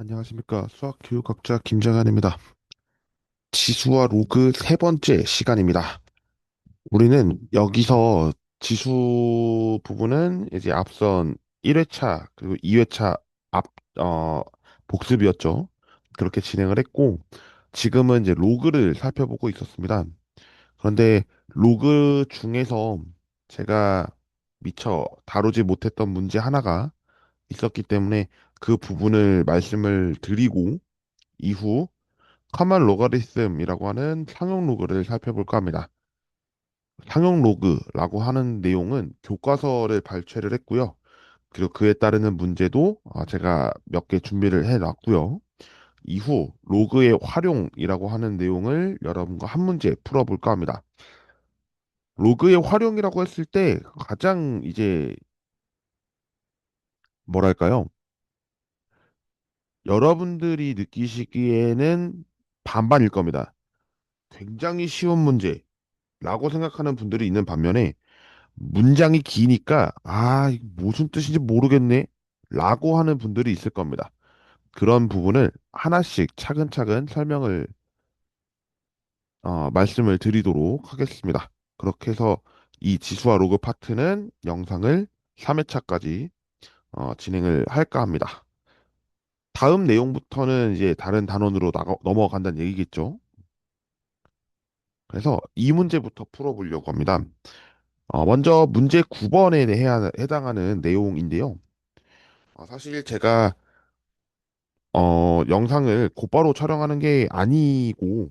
안녕하십니까. 수학교육학자 김정환입니다. 지수와 로그 세 번째 시간입니다. 우리는 여기서 지수 부분은 이제 앞선 1회차 그리고 2회차 앞, 어, 복습이었죠. 그렇게 진행을 했고, 지금은 이제 로그를 살펴보고 있었습니다. 그런데 로그 중에서 제가 미처 다루지 못했던 문제 하나가 있었기 때문에 그 부분을 말씀을 드리고, 이후 커먼 로가리즘이라고 하는 상용 로그를 살펴볼까 합니다. 상용 로그라고 하는 내용은 교과서를 발췌를 했고요. 그리고 그에 따르는 문제도 제가 몇 개 준비를 해놨고요. 이후 로그의 활용이라고 하는 내용을 여러분과 한 문제 풀어볼까 합니다. 로그의 활용이라고 했을 때 가장 이제 뭐랄까요? 여러분들이 느끼시기에는 반반일 겁니다. 굉장히 쉬운 문제라고 생각하는 분들이 있는 반면에 문장이 기니까 이거 무슨 뜻인지 모르겠네 라고 하는 분들이 있을 겁니다. 그런 부분을 하나씩 차근차근 설명을 말씀을 드리도록 하겠습니다. 그렇게 해서 이 지수와 로그 파트는 영상을 3회차까지 진행을 할까 합니다. 다음 내용부터는 이제 다른 단원으로 넘어간다는 얘기겠죠. 그래서 이 문제부터 풀어보려고 합니다. 먼저 문제 9번에 해당하는 내용인데요. 사실 제가 영상을 곧바로 촬영하는 게 아니고,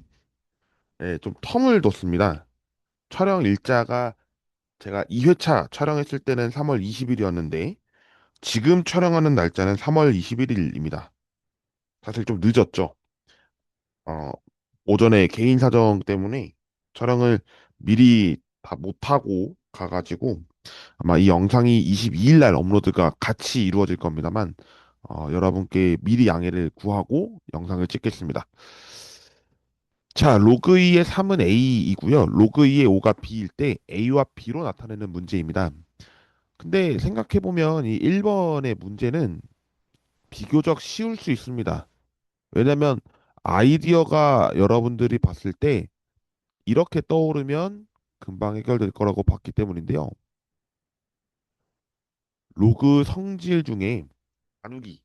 예, 좀 텀을 뒀습니다. 촬영 일자가 제가 2회차 촬영했을 때는 3월 20일이었는데, 지금 촬영하는 날짜는 3월 21일입니다. 사실 좀 늦었죠. 어, 오전에 개인 사정 때문에 촬영을 미리 다 못하고 가가지고, 아마 이 영상이 22일 날 업로드가 같이 이루어질 겁니다만, 여러분께 미리 양해를 구하고 영상을 찍겠습니다. 자, 로그 2의 3은 A이고요. 로그 2의 5가 B일 때 A와 B로 나타내는 문제입니다. 근데 생각해보면 이 1번의 문제는 비교적 쉬울 수 있습니다. 왜냐면 아이디어가 여러분들이 봤을 때 이렇게 떠오르면 금방 해결될 거라고 봤기 때문인데요. 로그 성질 중에 나누기,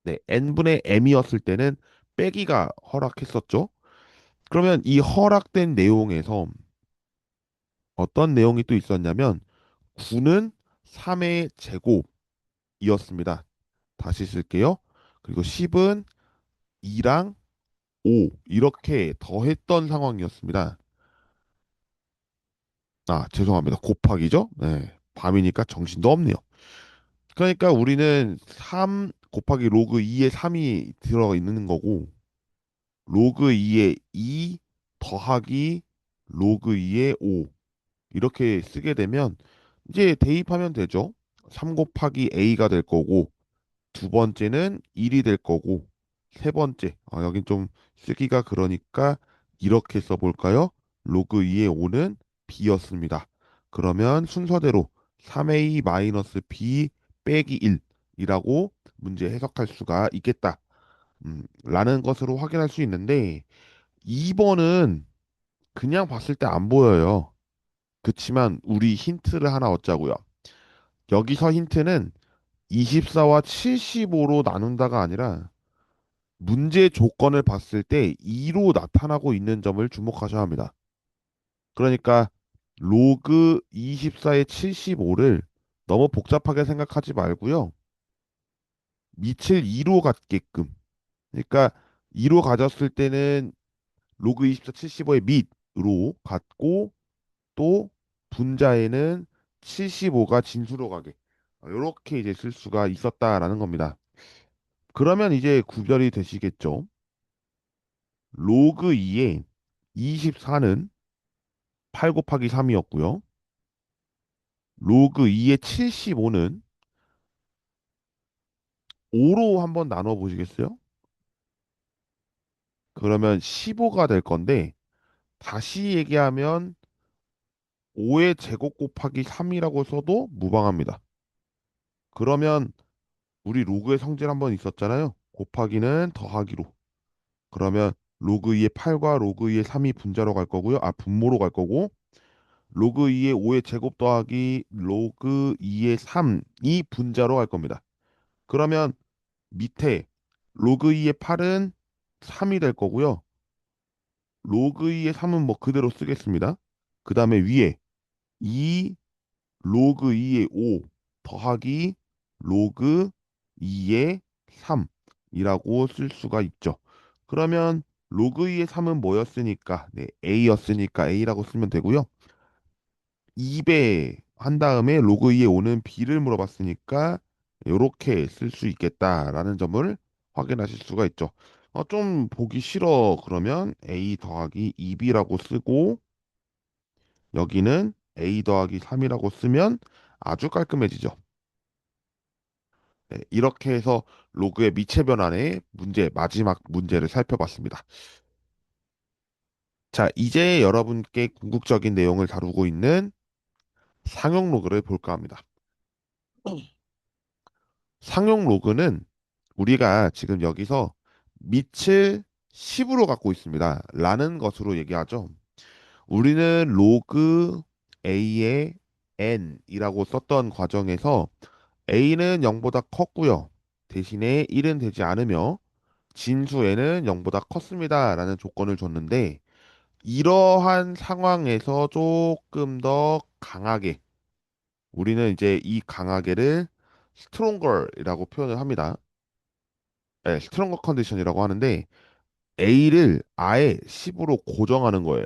네, n분의 m이었을 때는 빼기가 허락했었죠. 그러면 이 허락된 내용에서 어떤 내용이 또 있었냐면 9는 3의 제곱이었습니다. 다시 쓸게요. 그리고 10은 2랑 5 이렇게 더했던 상황이었습니다. 죄송합니다. 곱하기죠? 네. 밤이니까 정신도 없네요. 그러니까 우리는 3 곱하기 로그 2의 3이 들어 있는 거고 로그 2의 2 더하기 로그 2의 5 이렇게 쓰게 되면 이제 대입하면 되죠. 3 곱하기 a가 될 거고 두 번째는 1이 될 거고 세 번째 여긴 좀 쓰기가 그러니까 이렇게 써볼까요? 로그 2의 5는 b였습니다. 그러면 순서대로 3a 마이너스 b 빼기 1이라고 문제 해석할 수가 있겠다. 라는 것으로 확인할 수 있는데 2번은 그냥 봤을 때 안 보여요. 그치만 우리 힌트를 하나 얻자고요. 여기서 힌트는 24와 75로 나눈다가 아니라 문제 조건을 봤을 때 2로 나타나고 있는 점을 주목하셔야 합니다. 그러니까 로그 24의 75를 너무 복잡하게 생각하지 말고요. 밑을 2로 갖게끔. 그러니까 2로 가졌을 때는 로그 24, 75의 밑으로 갖고 또 분자에는 75가 진수로 가게. 이렇게 이제 쓸 수가 있었다라는 겁니다. 그러면 이제 구별이 되시겠죠? 로그 2에 24는 8 곱하기 3이었고요. 로그 2의 75는 5로 한번 나눠 보시겠어요? 그러면 15가 될 건데 다시 얘기하면 5의 제곱 곱하기 3이라고 써도 무방합니다. 그러면 우리 로그의 성질 한번 있었잖아요. 곱하기는 더하기로. 그러면 로그 2의 8과 로그 2의 3이 분자로 갈 거고요. 아, 분모로 갈 거고 로그 2의 5의 제곱 더하기 로그 2의 3이 분자로 갈 겁니다. 그러면 밑에 로그 2의 8은 3이 될 거고요. 로그 2의 3은 뭐 그대로 쓰겠습니다. 그 다음에 위에 2 로그 2의 5 더하기 로그 2의 3이라고 쓸 수가 있죠. 그러면 로그 2의 3은 뭐였으니까 네, a였으니까 a라고 쓰면 되고요. 2배 한 다음에 로그 2의 5는 b를 물어봤으니까 이렇게 쓸 수 있겠다라는 점을 확인하실 수가 있죠. 좀 보기 싫어 그러면 a 더하기 2b라고 쓰고 여기는 a 더하기 3이라고 쓰면 아주 깔끔해지죠. 네, 이렇게 해서 로그의 미체 변환의 문제, 마지막 문제를 살펴봤습니다. 자, 이제 여러분께 궁극적인 내용을 다루고 있는 상용 로그를 볼까 합니다. 상용 로그는 우리가 지금 여기서 밑을 10으로 갖고 있습니다. 라는 것으로 얘기하죠. 우리는 로그 A의 n이라고 썼던 과정에서 A는 0보다 컸고요. 대신에 1은 되지 않으며 진수 n은 0보다 컸습니다. 라는 조건을 줬는데 이러한 상황에서 조금 더 강하게 우리는 이제 이 강하게를 stronger 이라고 표현을 합니다. 네, stronger 컨디션이라고 하는데 A를 아예 10으로 고정하는 거예요.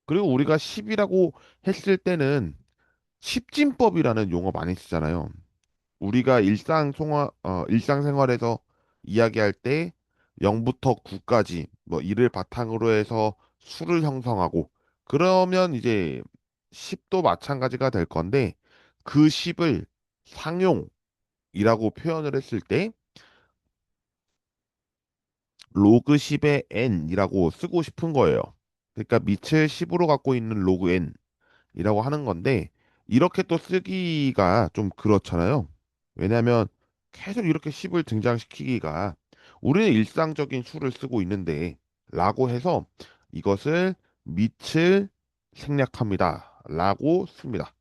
그리고 우리가 10이라고 했을 때는 십진법이라는 용어 많이 쓰잖아요. 우리가 일상생활에서 이야기할 때 0부터 9까지 뭐 이를 바탕으로 해서 수를 형성하고 그러면 이제 10도 마찬가지가 될 건데 그 10을 상용이라고 표현을 했을 때 로그 10의 n이라고 쓰고 싶은 거예요. 그러니까 밑을 10으로 갖고 있는 로그 n이라고 하는 건데 이렇게 또 쓰기가 좀 그렇잖아요. 왜냐하면 계속 이렇게 10을 등장시키기가 우리는 일상적인 수를 쓰고 있는데 라고 해서 이것을 밑을 생략합니다. 라고 씁니다.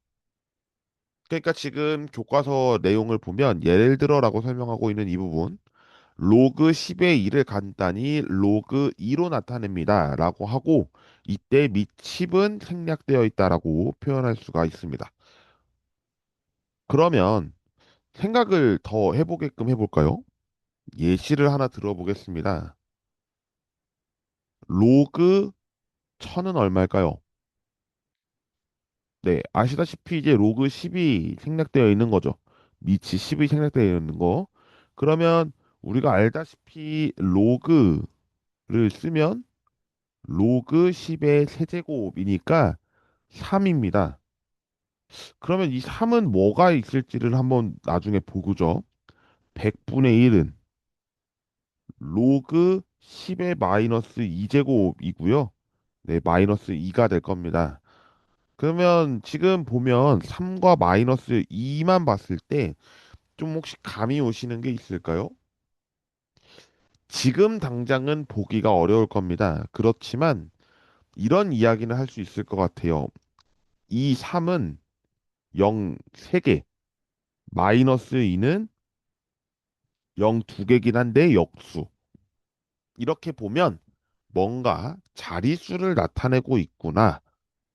그러니까 지금 교과서 내용을 보면 예를 들어라고 설명하고 있는 이 부분 로그 10의 2를 간단히 로그 2로 나타냅니다. 라고 하고 이때 밑 10은 생략되어 있다라고 표현할 수가 있습니다. 그러면 생각을 더 해보게끔 해볼까요? 예시를 하나 들어보겠습니다. 로그 1000은 얼마일까요? 네, 아시다시피 이제 로그 10이 생략되어 있는 거죠. 밑이 10이 생략되어 있는 거. 그러면 우리가 알다시피 로그를 쓰면 로그 10의 세제곱이니까 3입니다. 그러면 이 3은 뭐가 있을지를 한번 나중에 보고죠. 100분의 1은 로그 10의 마이너스 2제곱이고요. 네, 마이너스 2가 될 겁니다. 그러면 지금 보면 3과 마이너스 2만 봤을 때 좀 혹시 감이 오시는 게 있을까요? 지금 당장은 보기가 어려울 겁니다. 그렇지만 이런 이야기는 할 수 있을 것 같아요. 이 3은 0 3개, 마이너스 2는 0 2개긴 한데 역수. 이렇게 보면 뭔가 자릿수를 나타내고 있구나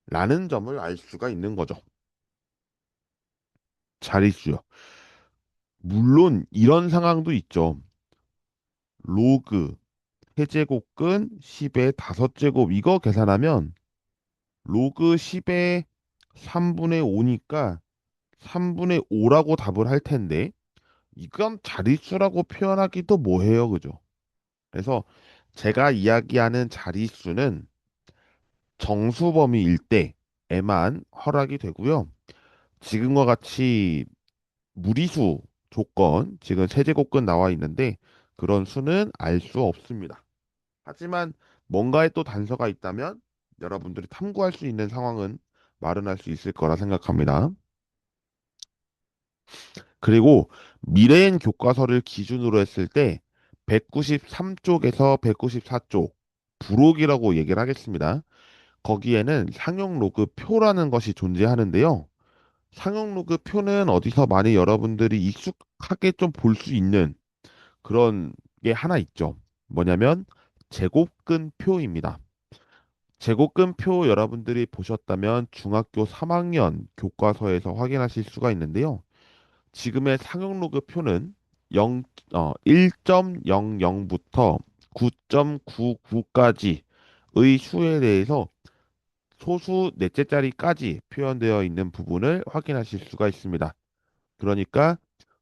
라는 점을 알 수가 있는 거죠. 자릿수요. 물론 이런 상황도 있죠. 로그 세제곱근 10의 5제곱 이거 계산하면 로그 10의 3분의 5니까 3분의 5라고 답을 할 텐데 이건 자릿수라고 표현하기도 뭐해요. 그죠? 그래서 제가 이야기하는 자릿수는 정수 범위일 때에만 허락이 되고요. 지금과 같이 무리수 조건, 지금 세제곱근 나와 있는데 그런 수는 알 수 없습니다. 하지만 뭔가에 또 단서가 있다면 여러분들이 탐구할 수 있는 상황은 마련할 수 있을 거라 생각합니다. 그리고 미래엔 교과서를 기준으로 했을 때 193쪽에서 194쪽 부록이라고 얘기를 하겠습니다. 거기에는 상용 로그 표라는 것이 존재하는데요. 상용 로그 표는 어디서 많이 여러분들이 익숙하게 좀 볼 수 있는 그런 게 하나 있죠. 뭐냐면 제곱근 표입니다. 제곱근 표 여러분들이 보셨다면 중학교 3학년 교과서에서 확인하실 수가 있는데요. 지금의 상용 로그 표는 1.00부터 9.99까지의 수에 대해서 소수 넷째 자리까지 표현되어 있는 부분을 확인하실 수가 있습니다. 그러니까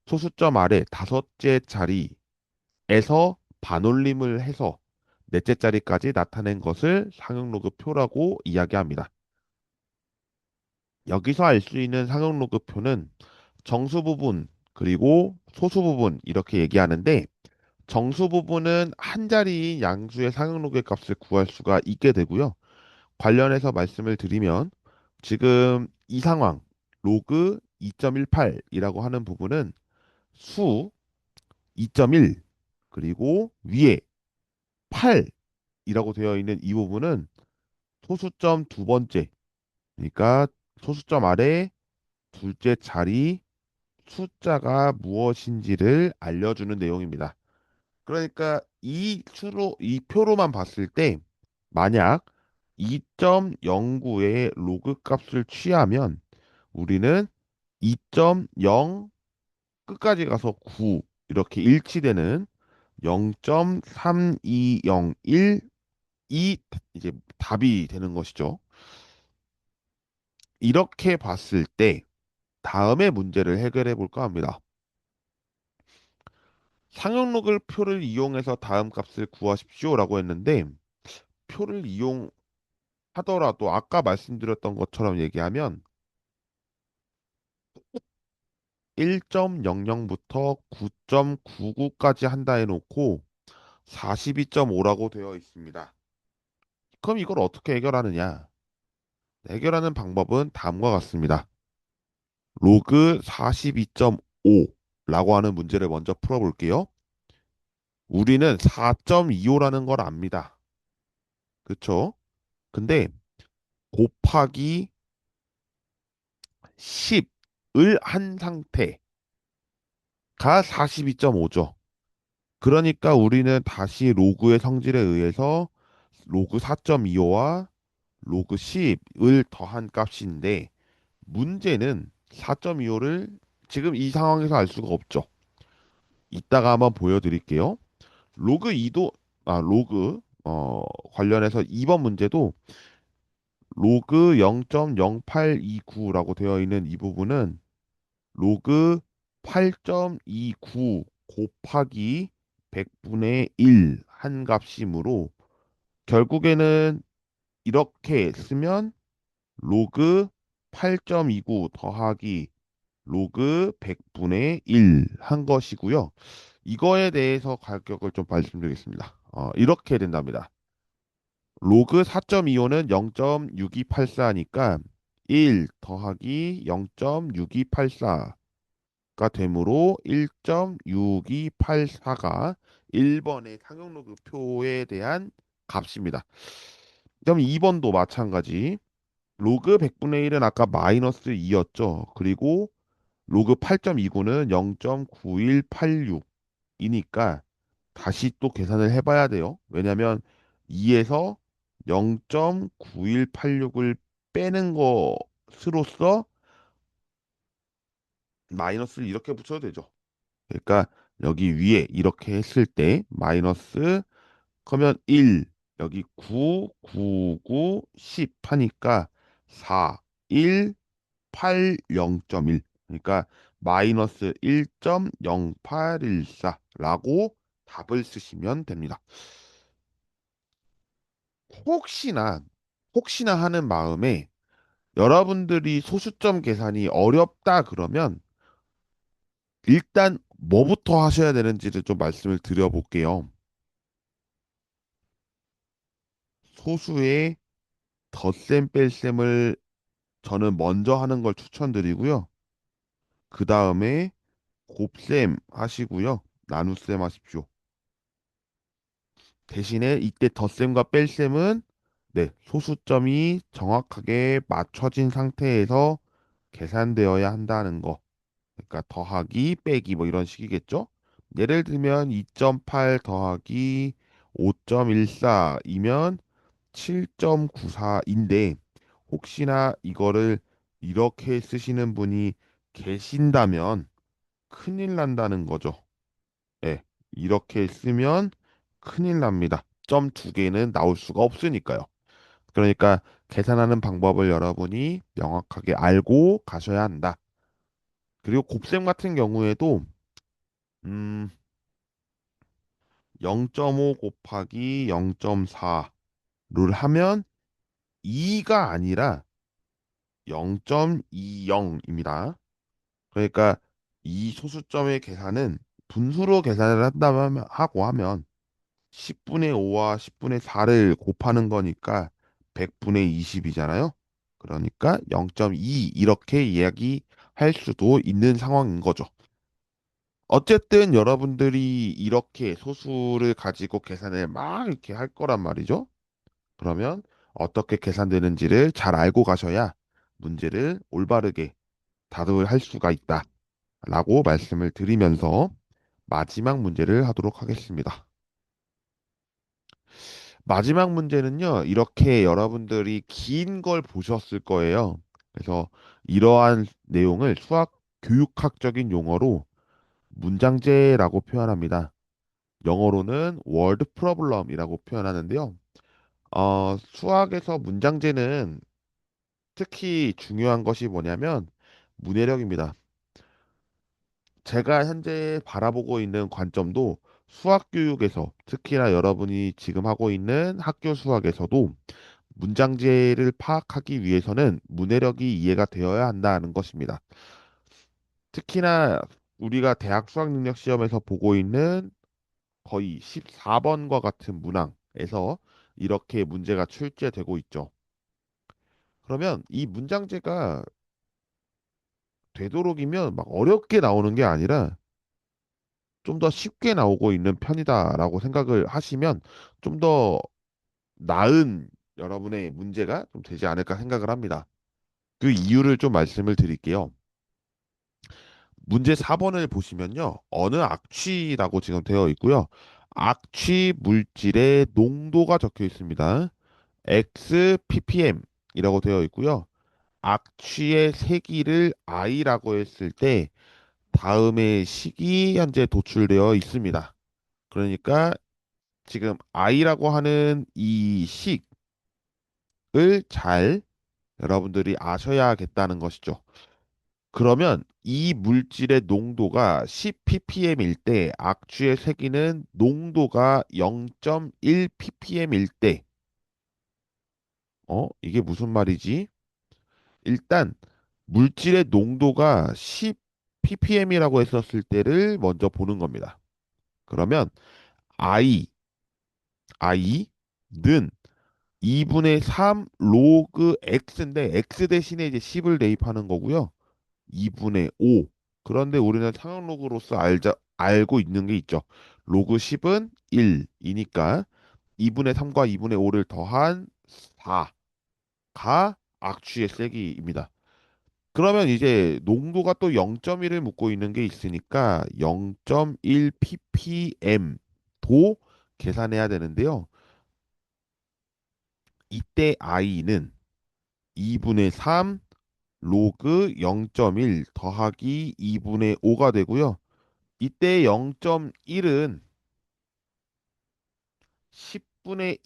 소수점 아래 다섯째 자리에서 반올림을 해서 넷째 자리까지 나타낸 것을 상용 로그 표라고 이야기합니다. 여기서 알 수 있는 상용 로그 표는 정수 부분 그리고 소수 부분 이렇게 얘기하는데 정수 부분은 한 자리인 양수의 상용 로그의 값을 구할 수가 있게 되고요. 관련해서 말씀을 드리면 지금 이 상황 로그 2.18이라고 하는 부분은 수 2.1 그리고 위에 8이라고 되어 있는 이 부분은 소수점 두 번째 그러니까 소수점 아래 둘째 자리 숫자가 무엇인지를 알려주는 내용입니다. 그러니까 이 표로만 봤을 때 만약 2.09의 로그 값을 취하면 우리는 2.0 끝까지 가서 9 이렇게 일치되는 0.3201이 이제 답이 되는 것이죠. 이렇게 봤을 때 다음의 문제를 해결해 볼까 합니다. 상용 로그 표를 이용해서 다음 값을 구하십시오라고 했는데 표를 이용하더라도 아까 말씀드렸던 것처럼 얘기하면 1.00부터 9.99까지 한다 해놓고 42.5라고 되어 있습니다. 그럼 이걸 어떻게 해결하느냐? 해결하는 방법은 다음과 같습니다. 로그 42.5라고 하는 문제를 먼저 풀어볼게요. 우리는 4.25라는 걸 압니다. 그쵸? 근데 곱하기 10을 한 상태가 42.5죠. 그러니까 우리는 다시 로그의 성질에 의해서 로그 4.25와 로그 10을 더한 값인데 문제는 4.25를 지금 이 상황에서 알 수가 없죠. 이따가 한번 보여드릴게요. 로그 2도 로그 관련해서 2번 문제도 로그 0.0829라고 되어 있는 이 부분은 로그 8.29 곱하기 100분의 1 한 값이므로 결국에는 이렇게 쓰면 로그 8.29 더하기 로그 100분의 1 한 것이고요. 이거에 대해서 가격을 좀 말씀드리겠습니다. 이렇게 된답니다. 로그 4.25는 0.6284니까 1 더하기 0.6284가 되므로 1.6284가 1번의 상용 로그 표에 대한 값입니다. 그럼 2번도 마찬가지. 로그 100분의 1은 아까 마이너스 2였죠. 그리고 로그 8.29는 0.9186이니까 다시 또 계산을 해봐야 돼요. 왜냐하면 2에서 0.9186을 빼는 것으로써 마이너스를 이렇게 붙여도 되죠. 그러니까 여기 위에 이렇게 했을 때 마이너스 그러면 1 여기 9, 9, 9, 10 하니까 4, 1, 8, 0.1 그러니까 마이너스 1.0814라고 답을 쓰시면 됩니다. 혹시나 혹시나 하는 마음에 여러분들이 소수점 계산이 어렵다 그러면 일단 뭐부터 하셔야 되는지를 좀 말씀을 드려볼게요. 소수의 덧셈 뺄셈을 저는 먼저 하는 걸 추천드리고요. 그 다음에 곱셈 하시고요. 나눗셈 하십시오. 대신에 이때 덧셈과 뺄셈은 네, 소수점이 정확하게 맞춰진 상태에서 계산되어야 한다는 거. 그러니까 더하기 빼기 뭐 이런 식이겠죠? 예를 들면 2.8 더하기 5.14이면 7.94인데 혹시나 이거를 이렇게 쓰시는 분이 계신다면 큰일 난다는 거죠. 예, 이렇게 쓰면 큰일 납니다. 점 두 개는 나올 수가 없으니까요. 그러니까 계산하는 방법을 여러분이 명확하게 알고 가셔야 한다. 그리고 곱셈 같은 경우에도 음, 0.5 곱하기 0.4를 하면 2가 아니라 0.20입니다. 그러니까 이 소수점의 계산은 분수로 계산을 한다면 하고 하면 10분의 5와 10분의 4를 곱하는 거니까 100분의 20이잖아요. 그러니까 0.2 이렇게 이야기할 수도 있는 상황인 거죠. 어쨌든 여러분들이 이렇게 소수를 가지고 계산을 막 이렇게 할 거란 말이죠. 그러면 어떻게 계산되는지를 잘 알고 가셔야 문제를 올바르게 다루할 수가 있다라고 말씀을 드리면서 마지막 문제를 하도록 하겠습니다. 마지막 문제는요, 이렇게 여러분들이 긴 걸 보셨을 거예요. 그래서 이러한 내용을 수학 교육학적인 용어로 문장제라고 표현합니다. 영어로는 word problem이라고 표현하는데요. 수학에서 문장제는 특히 중요한 것이 뭐냐면 문해력입니다. 제가 현재 바라보고 있는 관점도 수학 교육에서 특히나 여러분이 지금 하고 있는 학교 수학에서도 문장제를 파악하기 위해서는 문해력이 이해가 되어야 한다는 것입니다. 특히나 우리가 대학 수학 능력 시험에서 보고 있는 거의 14번과 같은 문항에서 이렇게 문제가 출제되고 있죠. 그러면 이 문장제가 되도록이면 막 어렵게 나오는 게 아니라 좀 더 쉽게 나오고 있는 편이다라고 생각을 하시면 좀 더 나은 여러분의 문제가 좀 되지 않을까 생각을 합니다. 그 이유를 좀 말씀을 드릴게요. 문제 4번을 보시면요. 어느 악취라고 지금 되어 있고요. 악취 물질의 농도가 적혀 있습니다. Xppm이라고 되어 있고요. 악취의 세기를 I라고 했을 때 다음의 식이 현재 도출되어 있습니다. 그러니까 지금 I라고 하는 이 식을 잘 여러분들이 아셔야겠다는 것이죠. 그러면 이 물질의 농도가 10ppm일 때 악취의 세기는 농도가 0.1 ppm일 때 이게 무슨 말이지? 일단 물질의 농도가 10 ppm이라고 했었을 때를 먼저 보는 겁니다. 그러면 I, I는 2분의 3 로그 x인데 x 대신에 이제 10을 대입하는 거고요. 2분의 5. 그런데 우리는 상용로그로서 알고 있는 게 있죠. 로그 10은 1이니까 2분의 3과 2분의 5를 더한 4가 악취의 세기입니다. 그러면 이제 농도가 또 0.1을 묻고 있는 게 있으니까 0.1 ppm도 계산해야 되는데요. 이때 i는 2분의 3 로그 0.1 더하기 2분의 5가 되고요. 이때 0.1은 10분의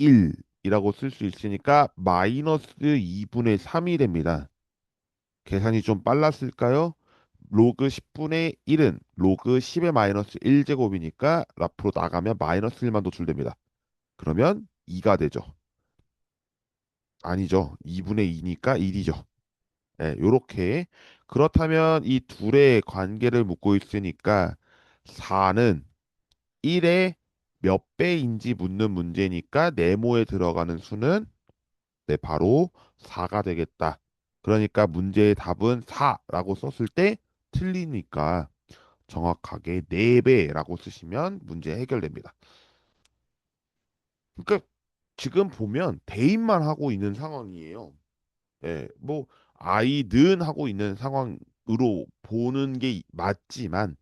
1이라고 쓸 수 있으니까 마이너스 2분의 3이 됩니다. 계산이 좀 빨랐을까요? 로그 10분의 1은 로그 10의 마이너스 1제곱이니까 앞으로 나가면 마이너스 1만 도출됩니다. 그러면 2가 되죠. 아니죠. 2분의 2니까 1이죠. 네, 요렇게 그렇다면 이 둘의 관계를 묻고 있으니까 4는 1의 몇 배인지 묻는 문제니까 네모에 들어가는 수는 네, 바로 4가 되겠다. 그러니까 문제의 답은 4라고 썼을 때 틀리니까 정확하게 4배라고 쓰시면 문제 해결됩니다. 그러니까 지금 보면 대입만 하고 있는 상황이에요. 예, 뭐 아이는 하고 있는 상황으로 보는 게 맞지만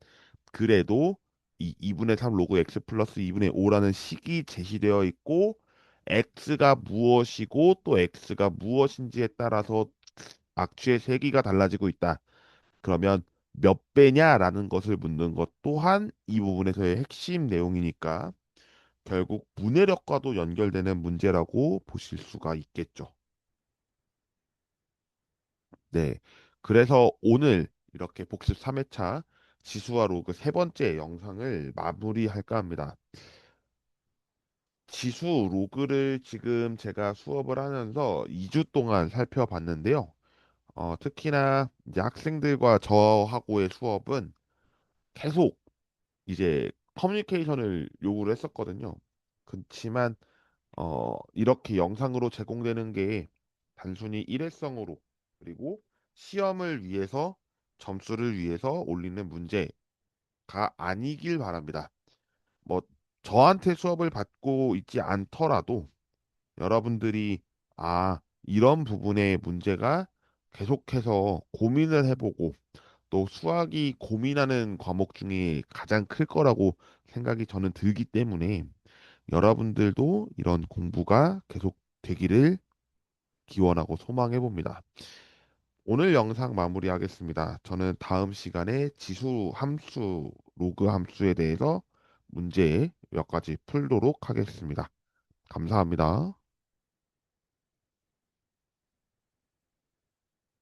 그래도 이 2분의 3 로그 x 플러스 2분의 5라는 식이 제시되어 있고 x가 무엇이고 또 x가 무엇인지에 따라서 악취의 세기가 달라지고 있다. 그러면 몇 배냐라는 것을 묻는 것 또한 이 부분에서의 핵심 내용이니까 결국 문해력과도 연결되는 문제라고 보실 수가 있겠죠. 네. 그래서 오늘 이렇게 복습 3회차 지수와 로그 세 번째 영상을 마무리할까 합니다. 지수 로그를 지금 제가 수업을 하면서 2주 동안 살펴봤는데요. 특히나 이제 학생들과 저하고의 수업은 계속 이제 커뮤니케이션을 요구를 했었거든요. 그렇지만 이렇게 영상으로 제공되는 게 단순히 일회성으로 그리고 시험을 위해서 점수를 위해서 올리는 문제가 아니길 바랍니다. 뭐 저한테 수업을 받고 있지 않더라도 여러분들이 이런 부분의 문제가 계속해서 고민을 해보고 또 수학이 고민하는 과목 중에 가장 클 거라고 생각이 저는 들기 때문에 여러분들도 이런 공부가 계속 되기를 기원하고 소망해 봅니다. 오늘 영상 마무리하겠습니다. 저는 다음 시간에 지수 함수, 로그 함수에 대해서 문제 몇 가지 풀도록 하겠습니다. 감사합니다.